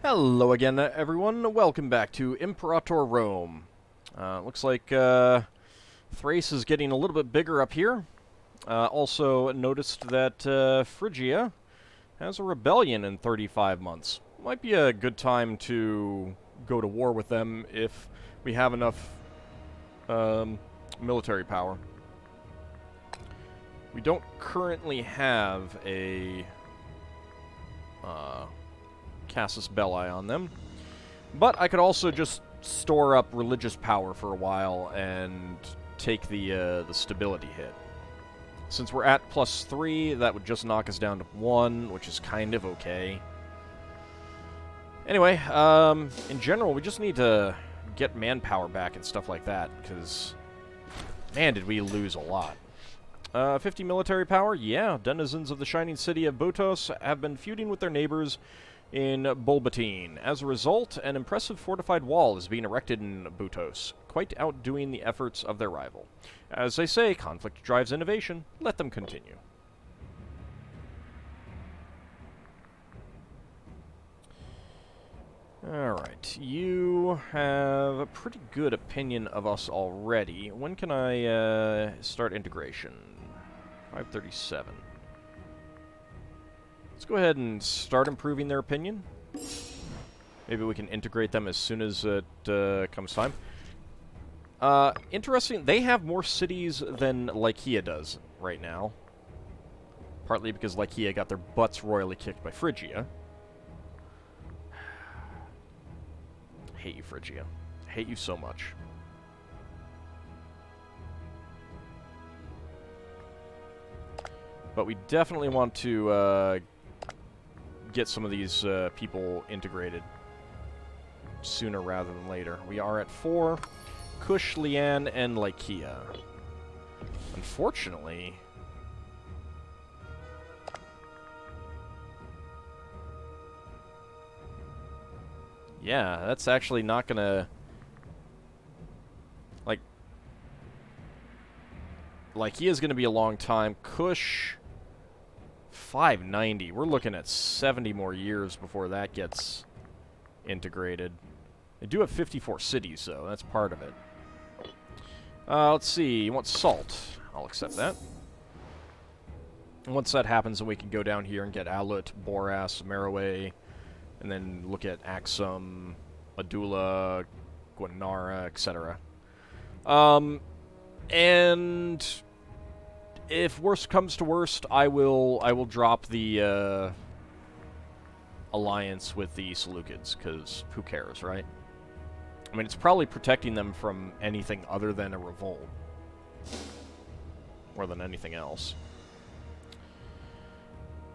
Hello again, everyone. Welcome back to Imperator Rome. Looks like Thrace is getting a little bit bigger up here. Also noticed that Phrygia has a rebellion in 35 months. Might be a good time to go to war with them if we have enough military power. We don't currently have a Casus Belli on them, but I could also just store up religious power for a while and take the stability hit. Since we're at +3, that would just knock us down to 1, which is kind of okay. Anyway, in general, we just need to get manpower back and stuff like that, because, man, did we lose a lot. 50 military power? Yeah, denizens of the shining city of Butos have been feuding with their neighbors in Bulbatine. As a result, an impressive fortified wall is being erected in Butos, quite outdoing the efforts of their rival. As they say, conflict drives innovation. Let them continue. Alright, you have a pretty good opinion of us already. When can I start integration? 537. Let's go ahead and start improving their opinion. Maybe we can integrate them as soon as it comes time. Interesting, they have more cities than Lycia does right now. Partly because Lycia got their butts royally kicked by Phrygia. I hate you, Phrygia. I hate you so much. But we definitely want to get some of these people integrated sooner rather than later. We are at 4. Kush, Lian, and Lycia. Unfortunately, yeah, that's actually not gonna, like, Lycia's gonna be a long time. Kush, 590. We're looking at 70 more years before that gets integrated. They do have 54 cities, though. That's part of it. Let's see. You want salt? I'll accept that. And once that happens, then we can go down here and get Alut, Boras, Meroe, and then look at Axum, Adula, Guanara, etc. And if worst comes to worst, I will drop the alliance with the Seleucids, because who cares, right? I mean, it's probably protecting them from anything other than a revolt. More than anything else.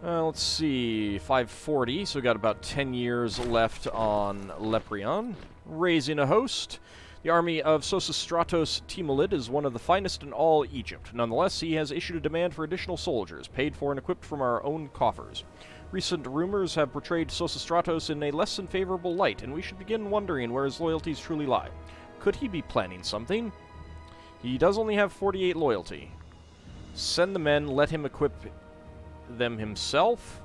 Let's see, 540, so we got about 10 years left on Leprion. Raising a host. The army of Sosistratos Timolid is one of the finest in all Egypt. Nonetheless, he has issued a demand for additional soldiers, paid for and equipped from our own coffers. Recent rumors have portrayed Sosistratos in a less than favorable light, and we should begin wondering where his loyalties truly lie. Could he be planning something? He does only have 48 loyalty. Send the men, let him equip them himself.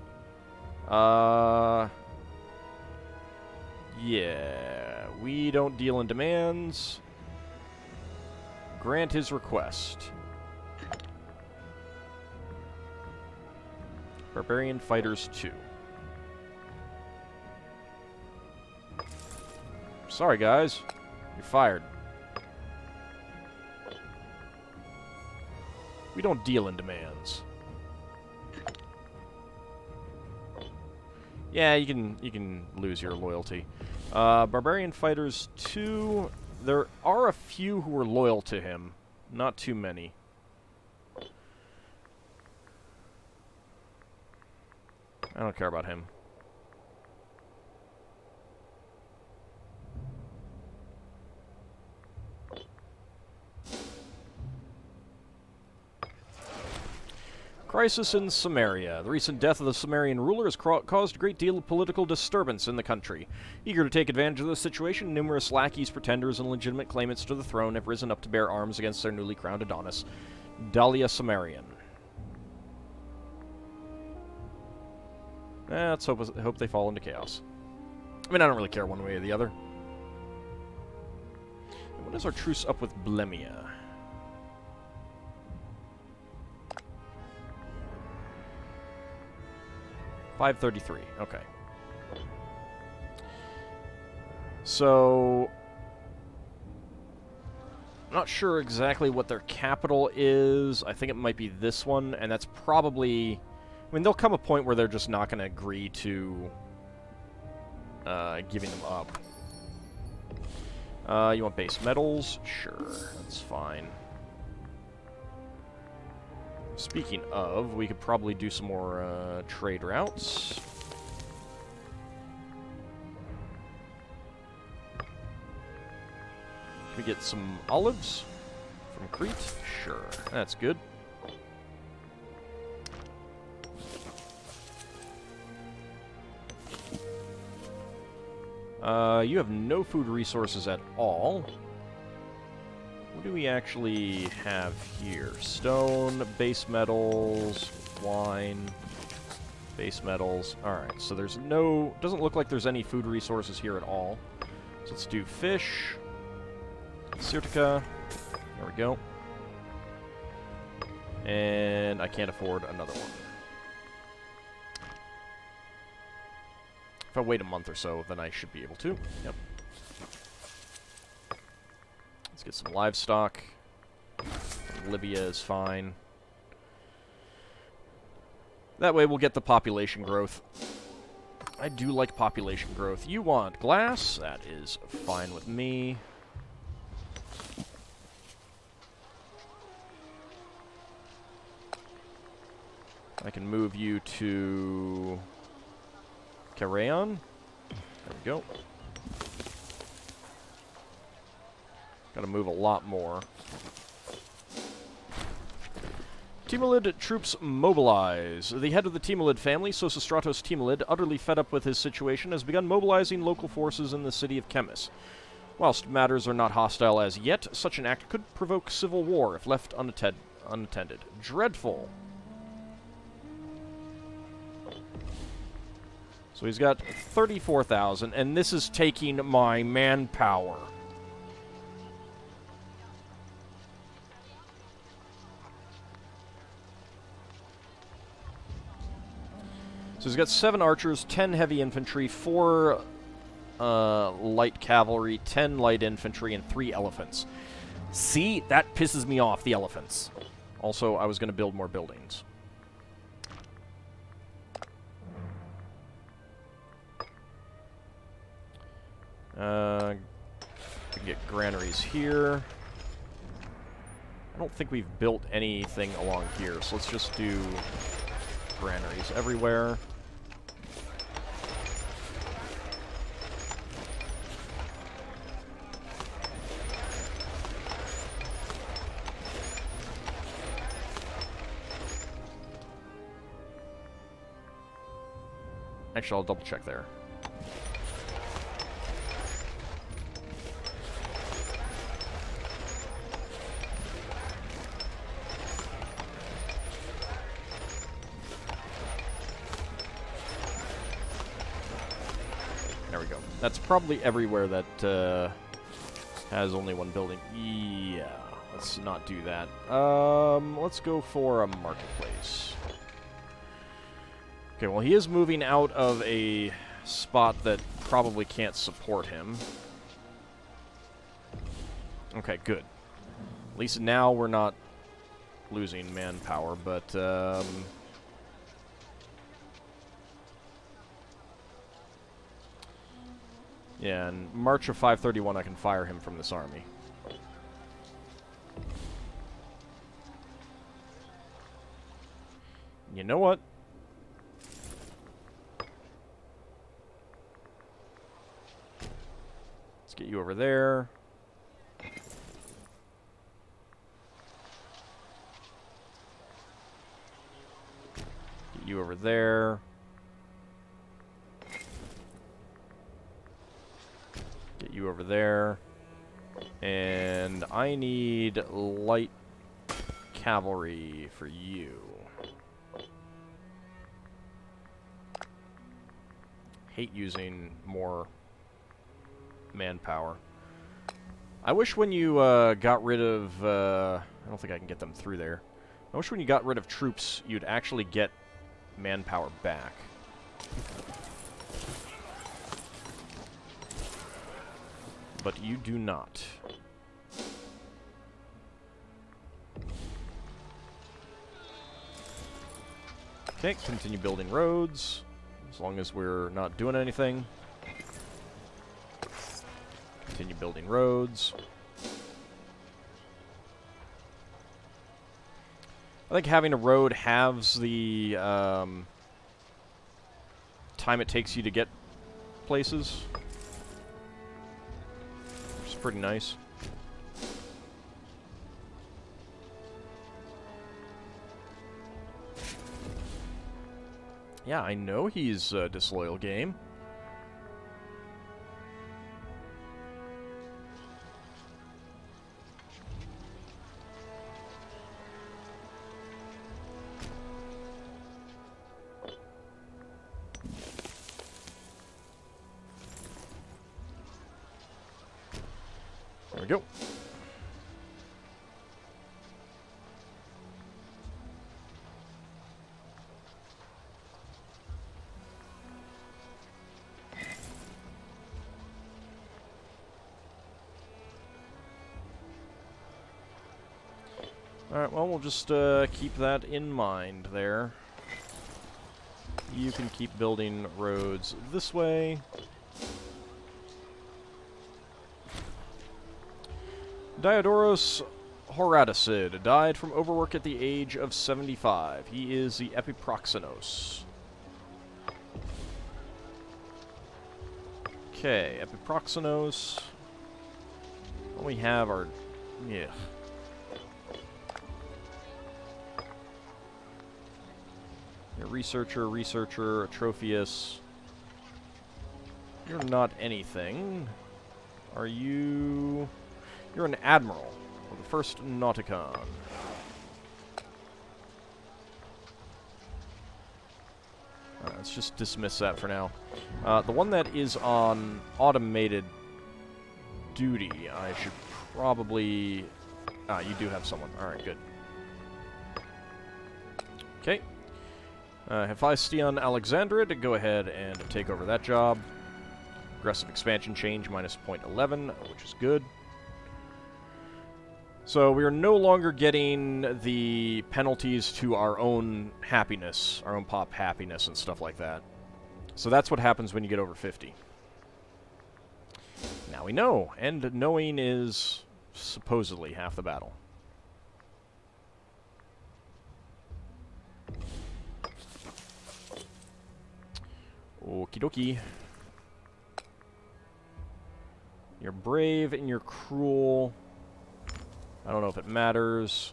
Yeah, we don't deal in demands. Grant his request. Barbarian Fighters 2. Sorry, guys. You're fired. We don't deal in demands. Yeah, you can lose your loyalty. Barbarian Fighters 2. There are a few who are loyal to him. Not too many. I don't care about him. Crisis in Samaria. The recent death of the Samarian ruler has caused a great deal of political disturbance in the country. Eager to take advantage of the situation, numerous lackeys, pretenders, and legitimate claimants to the throne have risen up to bear arms against their newly crowned Adonis, Dalia Samarian. Let's hope they fall into chaos. I mean, I don't really care one way or the other. What is our truce up with Blemia? $533. Okay. So, I'm not sure exactly what their capital is. I think it might be this one, and that's probably... I mean, there'll come a point where they're just not going to agree to giving them up. You want base metals? Sure, that's fine. Speaking of, we could probably do some more trade routes. Can we get some olives from Crete? Sure, that's good. You have no food resources at all. What do we actually have here? Stone, base metals, wine, base metals. Alright, so there's no... Doesn't look like there's any food resources here at all. So let's do fish. Sirtica. There we go. And I can't afford another one. If I wait a month or so, then I should be able to. Yep. Let's get some livestock. Libya is fine. That way we'll get the population growth. I do like population growth. You want glass? That is fine with me. I can move you to... Carayon. There we go. Gotta move a lot more. Timolid troops mobilize. The head of the Timolid family, Sosistratos Timolid, utterly fed up with his situation, has begun mobilizing local forces in the city of Chemis. Whilst matters are not hostile as yet, such an act could provoke civil war if left unattended. Dreadful. So he's got 34,000, and this is taking my manpower. So he's got 7 archers, 10 heavy infantry, 4 light cavalry, 10 light infantry, and 3 elephants. See? That pisses me off, the elephants. Also, I was going to build more buildings. We can get granaries here. I don't think we've built anything along here, so let's just do granaries everywhere. Actually, I'll double check there. There we go. That's probably everywhere that has only one building. Yeah, let's not do that. Let's go for a marketplace. Okay, well, he is moving out of a spot that probably can't support him. Okay, good. At least now we're not losing manpower, but... yeah, in March of 531, I can fire him from this army. You know what? Let's get you over there. Get you over there. Get you over there. And I need light cavalry for you. hate using more manpower. I wish when you got rid of... I don't think I can get them through there. I wish when you got rid of troops, you'd actually get manpower back. But you do not. Okay, continue building roads, as long as we're not doing anything. Continue building roads. I think having a road halves the time it takes you to get places. Which is pretty nice. Yeah, I know he's a disloyal game. There we go. Alright, well, we'll just keep that in mind there. You can keep building roads this way. Diodoros Horadicid died from overwork at the age of 75. He is the Epiproxenos. Okay, Epiproxenos. All we have are... yeah. You're researcher, Atrophius. You're not anything. Are you... You're an admiral of the first Nauticon. Let's just dismiss that for now. The one that is on automated duty, I should probably... Ah, you do have someone. Alright, good. Okay. Hephaestion Alexandra to go ahead and take over that job. Aggressive expansion change, minus 0.11, which is good. So we are no longer getting the penalties to our own happiness, our own pop happiness and stuff like that. So that's what happens when you get over 50. Now we know, and knowing is supposedly half the battle. Okie dokie. You're brave and you're cruel. I don't know if it matters.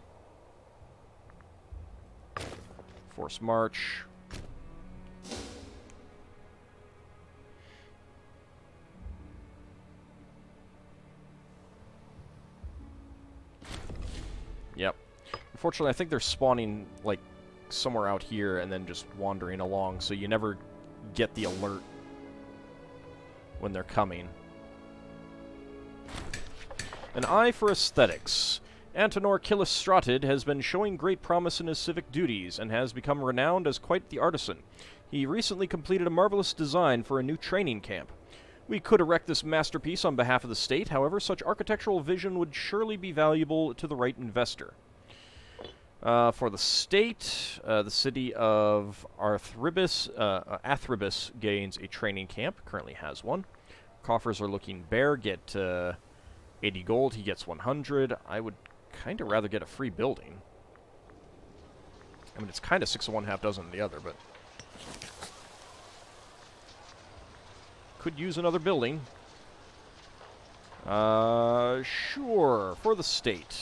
Force march. Yep. Unfortunately, I think they're spawning, like, somewhere out here and then just wandering along, so you never get the alert when they're coming. An eye for aesthetics. Antenor Kilistratid has been showing great promise in his civic duties and has become renowned as quite the artisan. He recently completed a marvelous design for a new training camp. We could erect this masterpiece on behalf of the state, however, such architectural vision would surely be valuable to the right investor. For the state, the city of Athribis gains a training camp, currently has one. Coffers are looking bare, get 80 gold, he gets 100. I would kind of rather get a free building. I mean, it's kind of 6 of one, half dozen of the other, but... could use another building. Sure, for the state.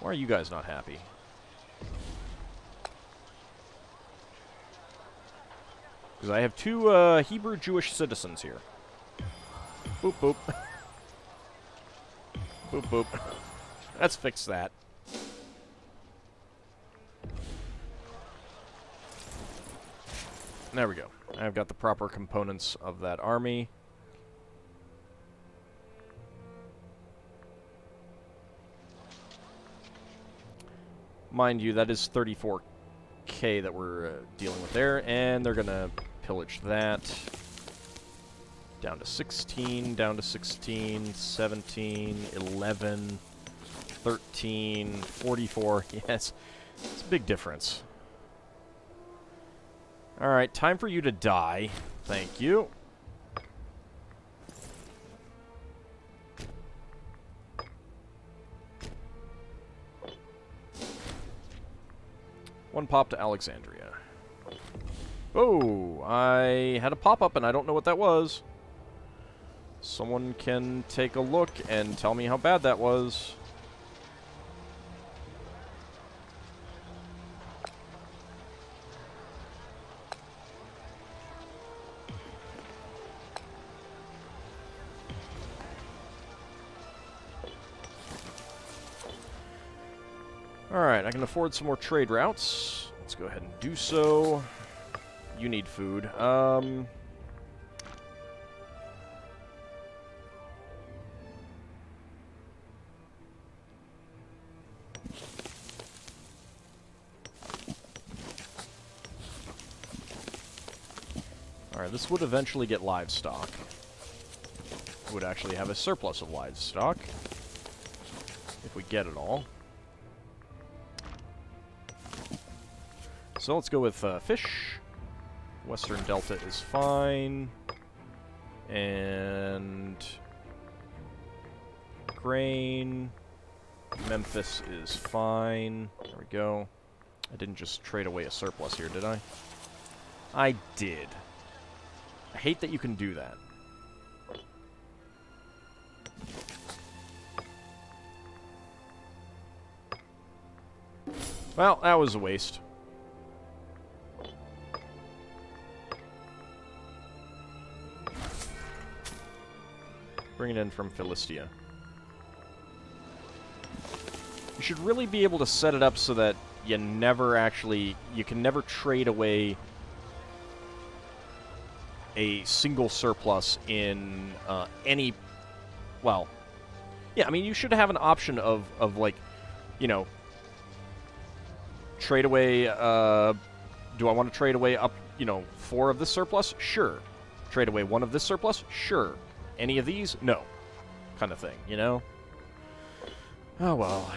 Why are you guys not happy? Because I have 2 Hebrew Jewish citizens here. Boop, boop. Boop, boop. Let's fix that. There we go. I've got the proper components of that army. Mind you, that is 34k that we're dealing with there, and they're gonna pillage that. Down to 16, down to 16, 17, 11, 13, 44. Yes, it's a big difference. Alright, time for you to die. Thank you. One pop to Alexandria. Oh, I had a pop-up and I don't know what that was. Someone can take a look and tell me how bad that was. Alright, I can afford some more trade routes. Let's go ahead and do so. You need food. Alright, this would eventually get livestock. It would actually have a surplus of livestock. If we get it all. So let's go with fish. Western Delta is fine. And grain. Memphis is fine. There we go. I didn't just trade away a surplus here, did I? I did. I hate that you can do that. Well, that was a waste. Bring it in from Philistia. You should really be able to set it up so that you never actually... You can never trade away a single surplus in any... Well, yeah, I mean, you should have an option of like, you know, trade away... do I want to trade away up, you know, 4 of this surplus? Sure. Trade away 1 of this surplus? Sure. Any of these? No. Kind of thing, you know? Oh, well.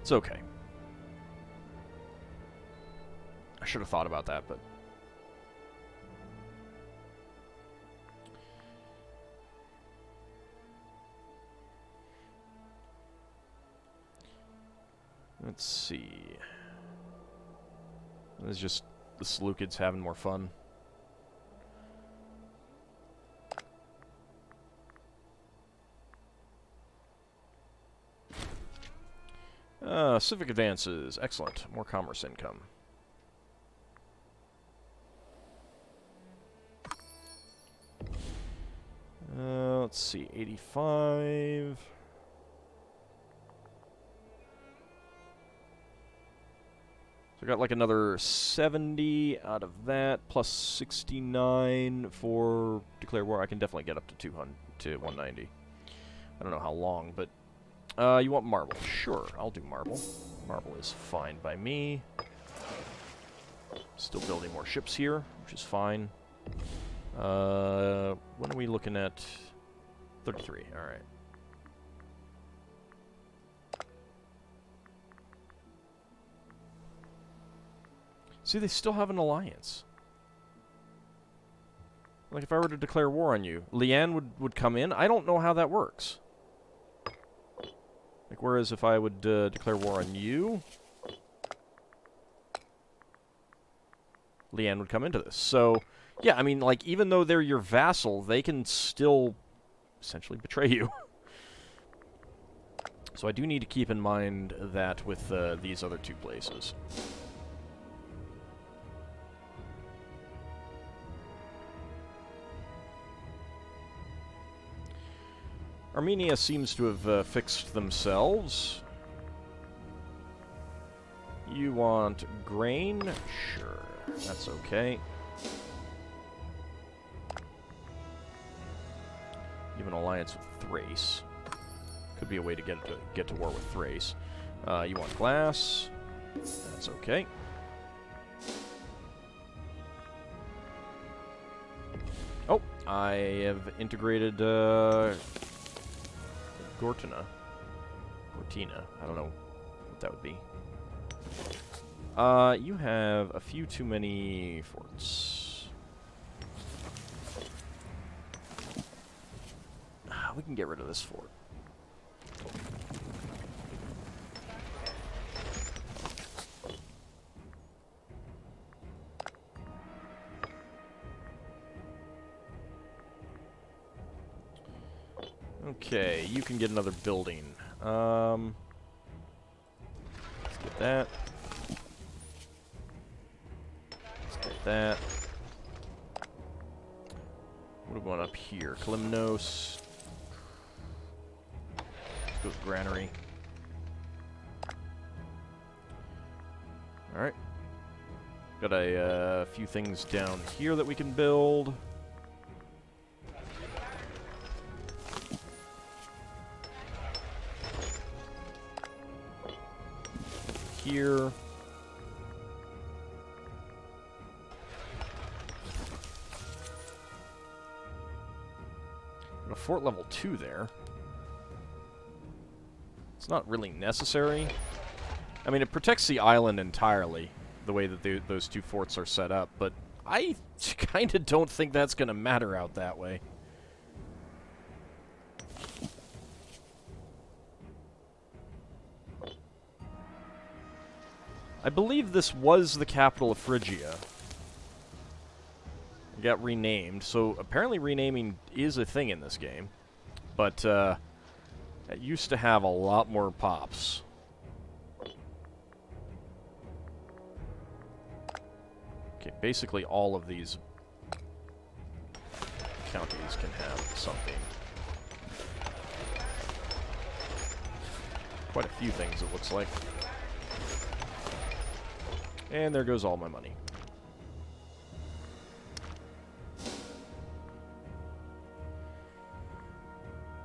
It's okay. I should have thought about that, but... Let's see... It's just the Seleucids having more fun. Civic advances. Excellent. More commerce income. Let's see. 85. So I got like another 70 out of that, plus 69 for declare war. I can definitely get up to 200 to 190. I don't know how long, but you want marble? Sure, I'll do marble. Marble is fine by me. Still building more ships here, which is fine. When are we looking at? 33, alright. See, they still have an alliance. Like, if I were to declare war on you, Leanne would come in? I don't know how that works. Like, whereas if I would declare war on you, Leanne would come into this. So, yeah, I mean, like, even though they're your vassal, they can still essentially betray you. So I do need to keep in mind that with these other 2 places. Armenia seems to have fixed themselves. you want grain? Sure, that's okay. You have an alliance with Thrace. Could be a way to get to war with Thrace. You want glass? That's okay. Oh, I have integrated Gortina. I don't know what that would be. You have a few too many forts. We can get rid of this fort. Okay, you can get another building. Let's get that. Let's get that. What do we want up here? Kalimnos. Let's go with Granary. Alright. Got a few things down here that we can build. Here. A fort level 2 there. It's not really necessary. I mean, it protects the island entirely, the way that those two forts are set up, but I kind of don't think that's going to matter out that way. I believe this was the capital of Phrygia. It got renamed, so apparently renaming is a thing in this game. But, it used to have a lot more pops. Okay, basically all of these counties can have something. Quite a few things, it looks like. And there goes all my money.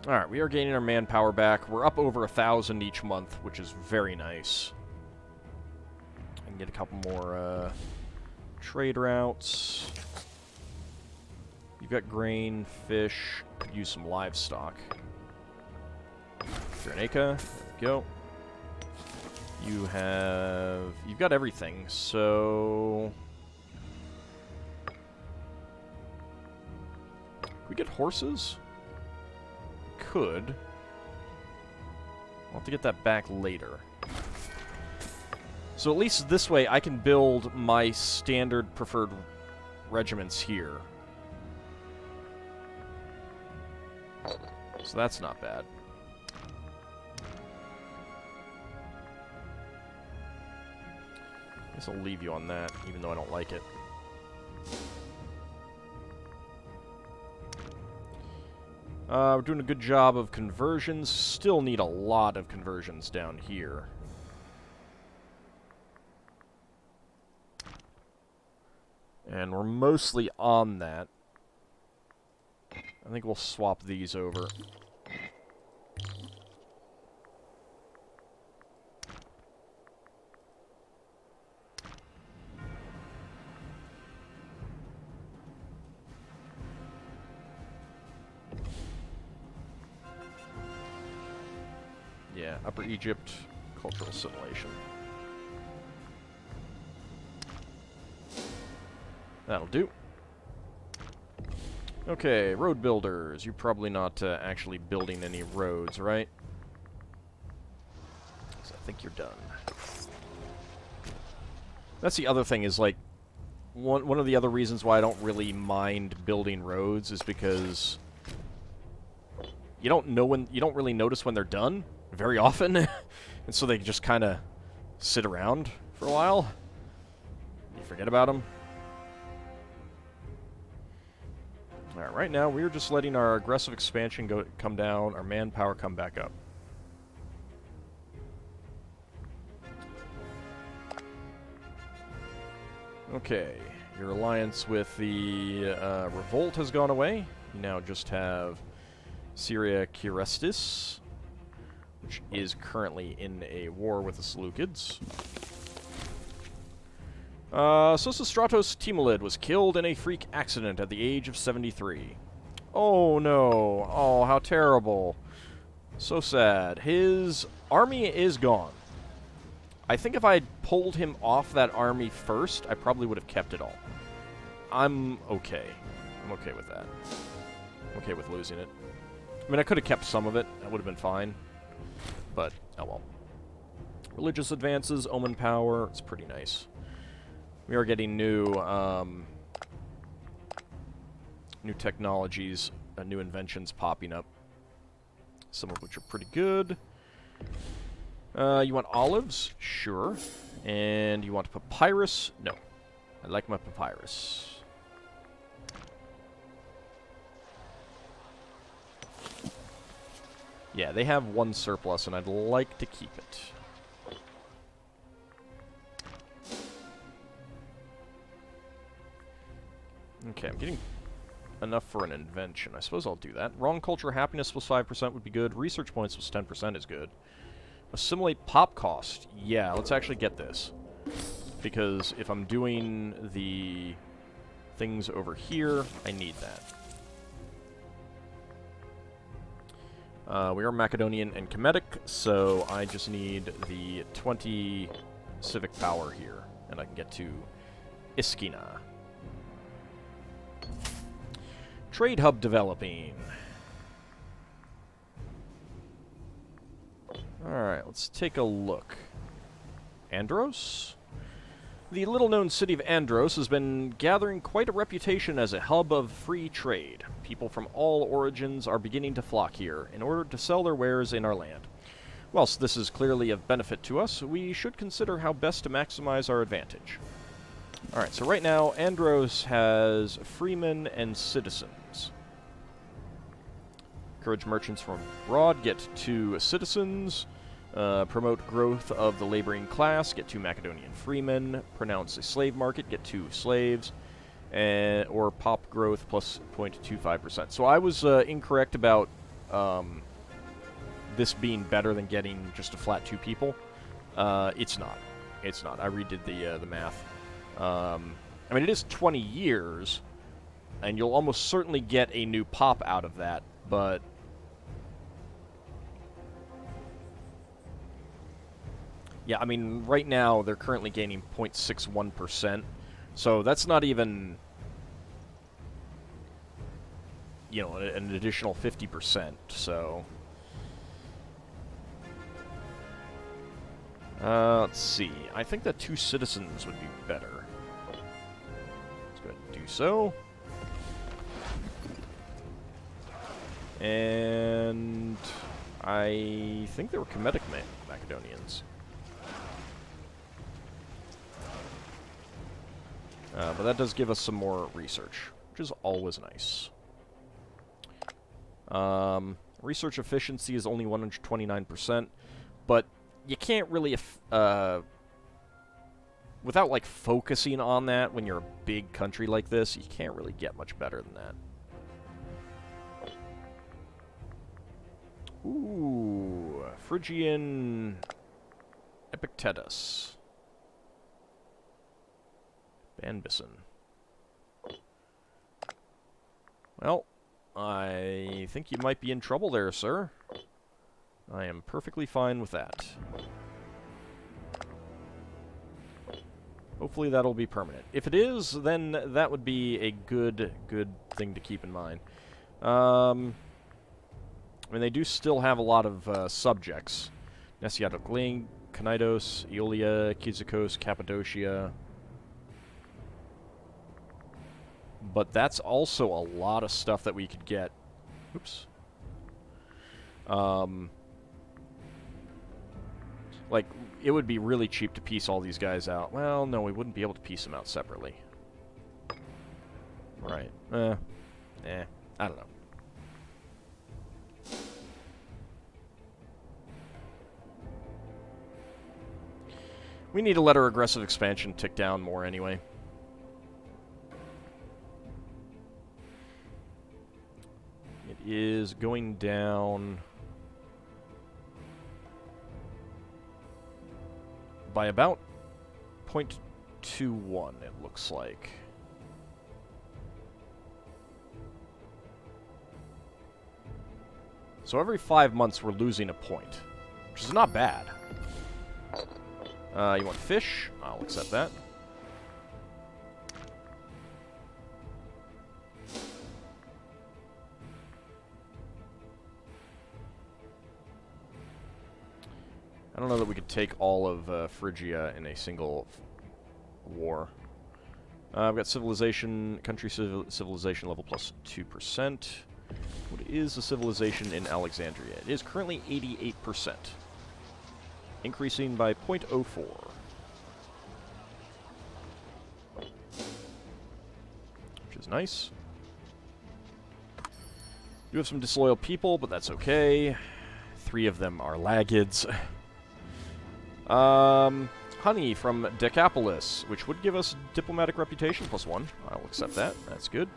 Alright, we are gaining our manpower back. We're up over 1,000 each month, which is very nice. I can get a couple more trade routes. You've got grain, fish, could use some livestock. Granica, there we go. You've got everything, so... Can we get horses? Could. I'll have to get that back later. So at least this way I can build my standard preferred regiments here. So that's not bad. I guess I'll leave you on that, even though I don't like it. We're doing a good job of conversions. Still need a lot of conversions down here. And we're mostly on that. I think we'll swap these over. Yeah, Upper Egypt, cultural assimilation. That'll do. Okay, road builders. You're probably not actually building any roads, right? So I think you're done. That's the other thing, is like, one of the other reasons why I don't really mind building roads is because you don't really notice when they're done very often, and so they just kind of sit around for a while. You forget about them. Alright, right now we're just letting our aggressive expansion come down, our manpower come back up. Okay, your alliance with the revolt has gone away. You now just have Syria Kirestis, which is currently in a war with the Seleucids. Sosistratos Timolid was killed in a freak accident at the age of 73. Oh no, oh how terrible. So sad. His army is gone. I think if I had pulled him off that army first, I probably would have kept it all. I'm okay. I'm okay with that. I'm okay with losing it. I mean, I could have kept some of it. That would have been fine. But, oh well. Religious advances, omen power. It's pretty nice. We are getting new, new technologies, new inventions popping up. Some of which are pretty good. You want olives? Sure. And you want papyrus? No. I like my papyrus. Yeah, they have one surplus, and I'd like to keep it. Okay, I'm getting enough for an invention. I suppose I'll do that. Wrong culture happiness plus 5% would be good. Research points plus 10% is good. Assimilate pop cost. Yeah, let's actually get this. Because if I'm doing the things over here, I need that. We are Macedonian and Kemetic, so I just need the 20 civic power here, and I can get to Iskina. Trade hub developing. Alright, let's take a look. Andros? The little-known city of Andros has been gathering quite a reputation as a hub of free trade. People from all origins are beginning to flock here in order to sell their wares in our land. Whilst this is clearly of benefit to us, we should consider how best to maximize our advantage. Alright, so right now, Andros has freemen and citizens. Encourage merchants from abroad, get 2 citizens. Promote growth of the laboring class, get 2 Macedonian freemen. Pronounce a slave market, get 2 slaves. Or pop growth plus 0.25%. So I was incorrect about this being better than getting just a flat 2 people. It's not. It's not. I redid the math. I mean, it is 20 years, and you'll almost certainly get a new pop out of that, but... yeah, I mean, right now, they're currently gaining 0.61%, so that's not even, you know, an additional 50%, so... let's see. I think that 2 citizens would be better. Let's go ahead and do so. And... I think they were Kemetic Macedonians. But that does give us some more research, which is always nice. Research efficiency is only 129%, but you can't really, without, like, focusing on that when you're a big country like this, you can't really get much better than that. Ooh, Phrygian Epictetus. Banbison. Well, I think you might be in trouble there, sir. I am perfectly fine with that. Hopefully that'll be permanent. If it is, then that would be a good thing to keep in mind. I mean, they do still have a lot of subjects. Nesiatic Ling, Knidos, Aeolia, Kyzikos, Cappadocia. But that's also a lot of stuff that we could get. Oops. Like, it would be really cheap to piece all these guys out. Well, no, we wouldn't be able to piece them out separately. Right. I don't know. We need to let our aggressive expansion tick down more anyway. is going down by about 0.21, it looks like. So every 5 months we're losing a point, which is not bad. You want fish? I'll accept that. I don't know that we could take all of Phrygia in a single war. I've got civilization, country civilization level plus 2%. What is the civilization in Alexandria? It is currently 88%, increasing by 0.04. Which is nice. You have some disloyal people, but that's okay. 3 of them are Lagids. Honey from Decapolis, which would give us diplomatic reputation plus 1. I'll accept that. That's good.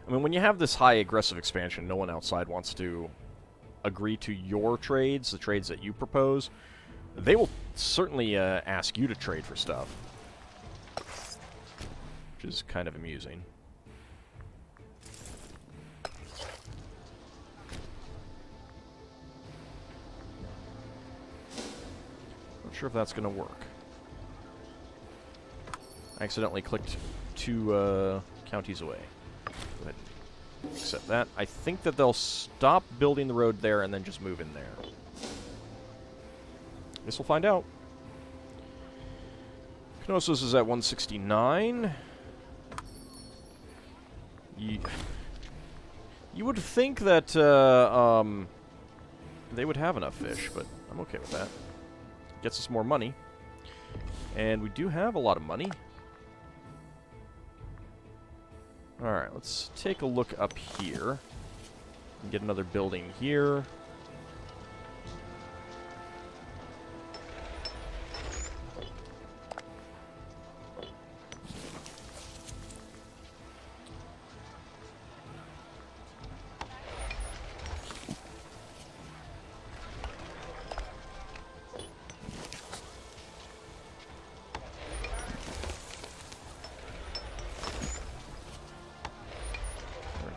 I mean, when you have this high aggressive expansion, no one outside wants to agree to your trades, the trades that you propose. They will certainly ask you to trade for stuff, which is kind of amusing. Not sure if that's going to work. I accidentally clicked 2 counties away. Go ahead and accept that. I think that they'll stop building the road there and then just move in there. Guess we'll find out. Knossos is at 169. You would think that they would have enough fish, but I'm okay with that. Gets us more money. And we do have a lot of money. Alright, let's take a look up here. And get another building here.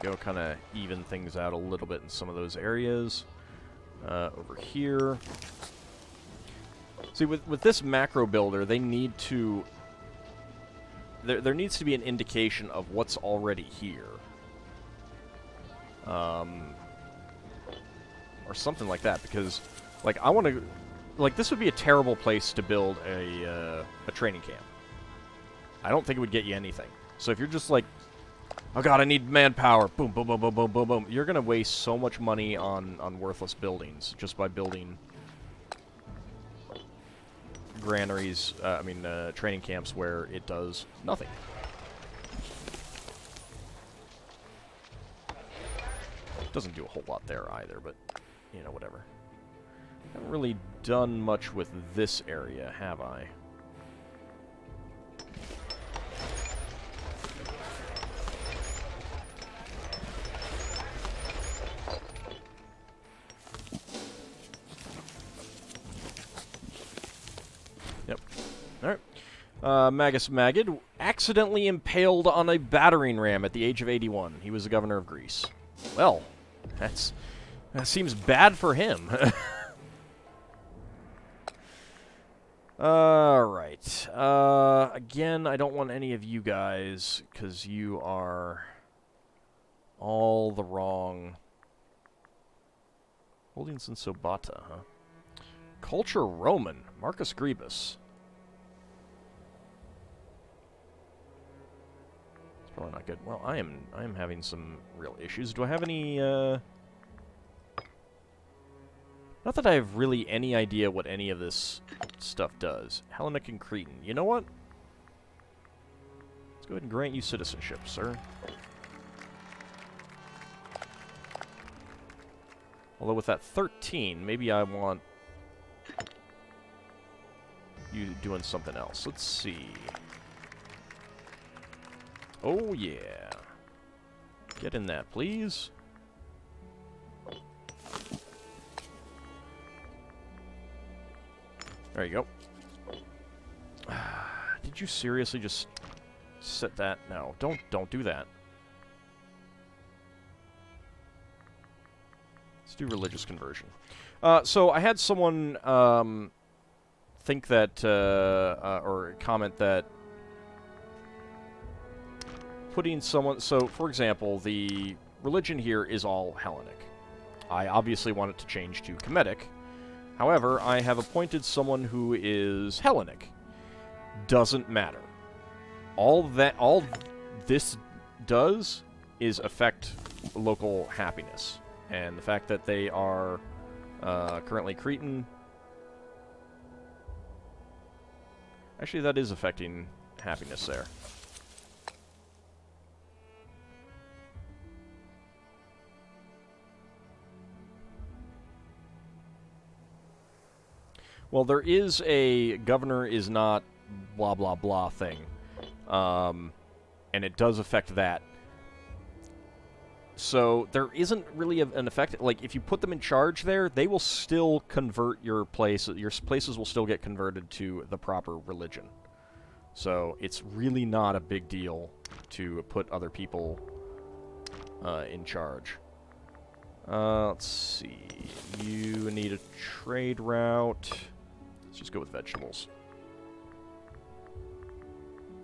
Go kind of even things out a little bit in some of those areas. Over here. See, with this macro builder, they need to... There needs to be an indication of what's already here. Or something like that, because, like, I want to... Like, this would be a terrible place to build a training camp. I don't think it would get you anything. So if you're just like, oh god, I need manpower. Boom, boom, boom, boom, boom, boom, boom. You're going to waste so much money on worthless buildings just by building granaries, training camps where it does nothing. It doesn't do a whole lot there either, but, you know, whatever. Haven't really done much with this area, have I? Yep. Alright. Magus Magid, accidentally impaled on a battering ram at the age of 81. He was the governor of Greece. Well, that seems bad for him. Alright. Again, I don't want any of you guys, because you are all the wrong... Holdings in Sobata, huh? Culture Roman. Marcus Grebus. It's probably not good. Well, I am having some real issues. Do I have any, Not that I have really any idea what any of this stuff does. Hellenic and Cretan. You know what? Let's go ahead and grant you citizenship, sir. Although with that 13, maybe I want you doing something else. Let's see. Oh, yeah. Get in that, please. There you go. Did you seriously just set that? No, don't do that. Let's do religious conversion. So I had someone think that, or comment that putting someone... So, for example, the religion here is all Hellenic. I obviously want it to change to Kemetic. However, I have appointed someone who is Hellenic. Doesn't matter. All this does is affect local happiness. And the fact that they are currently Cretan... Actually, that is affecting happiness there. Well, there is a governor is not blah blah blah thing. And it does affect that. So there isn't really an effect. Like, if you put them in charge there, they will still convert your place. Your places will still get converted to the proper religion. So it's really not a big deal to put other people in charge. Let's see. You need a trade route. Let's just go with vegetables.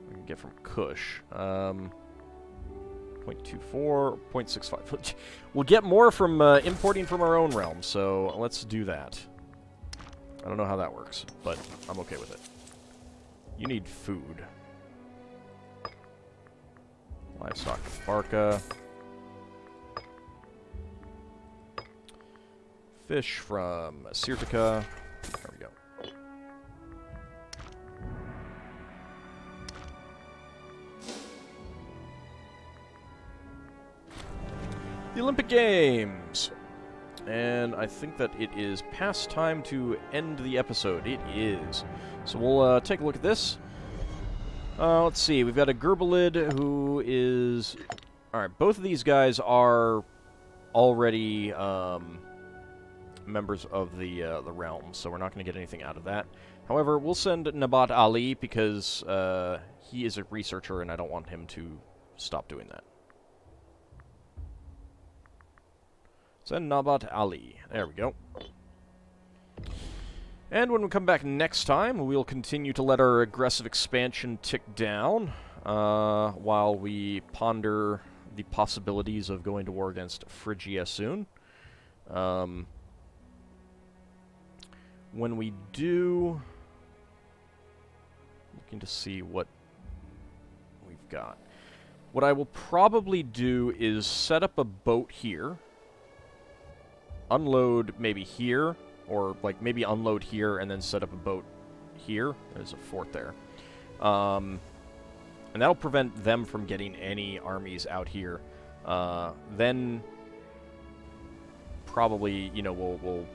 We can get from Kush. 0.24, 0.65. We'll get more from importing from our own realm, so let's do that. I don't know how that works, but I'm okay with it. You need food. Livestock from Barca. Fish from Sirtica. There we go. The Olympic Games. And I think that it is past time to end the episode. It is. So we'll take a look at this. Let's see. We've got a Gerbalid who is... Alright, both of these guys are already members of the realm, so we're not going to get anything out of that. However, we'll send Nabat Ali because he is a researcher and I don't want him to stop doing that. Send Nabat Ali. There we go. And when we come back next time, we'll continue to let our aggressive expansion tick down while we ponder the possibilities of going to war against Phrygia soon. When we do... Looking to see what we've got. What I will probably do is set up a boat here. Unload maybe here, or like maybe unload here and then set up a boat here. There's a fort there. And that'll prevent them from getting any armies out here. Then probably, you know, we'll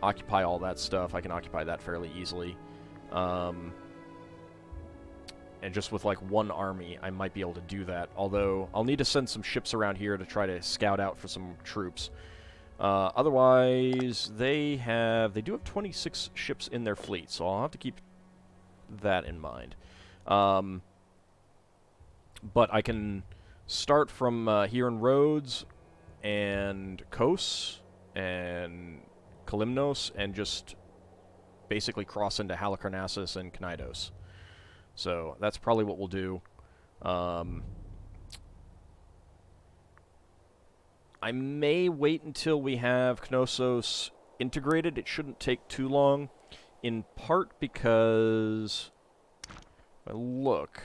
occupy all that stuff. I can occupy that fairly easily. And just with like one army, I might be able to do that. Although I'll need to send some ships around here to try to scout out for some troops. Otherwise, they do have 26 ships in their fleet, so I'll have to keep that in mind. But I can start from here in Rhodes and Kos and Kalymnos and just basically cross into Halicarnassus and Knidos. So that's probably what we'll do. I may wait until we have Knossos integrated. It shouldn't take too long, in part because... If I look...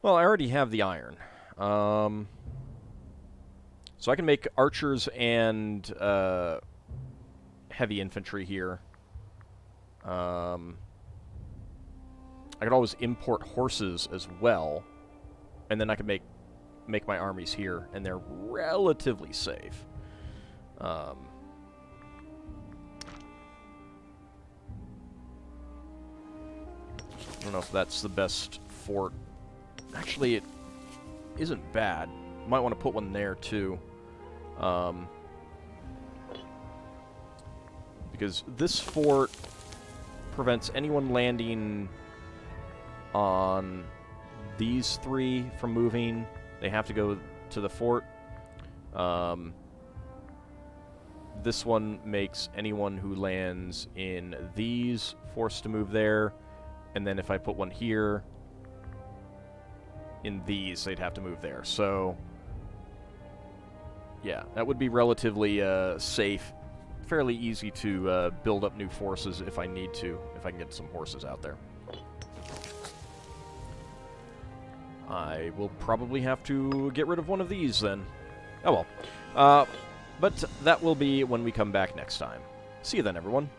Well, I already have the iron. So I can make archers and heavy infantry here. I could always import horses as well, and then I could make my armies here, and they're relatively safe. I don't know if that's the best fort. Actually, isn't bad. Might want to put one there, too. Because this fort prevents anyone landing on these 3 from moving. They have to go to the fort. This one makes anyone who lands in these forced to move there. And then if I put one here, in these, they'd have to move there. So, yeah, that would be relatively safe. Fairly easy to build up new forces if I need to, if I can get some horses out there. I will probably have to get rid of one of these then. Oh well. But that will be when we come back next time. See you then, everyone.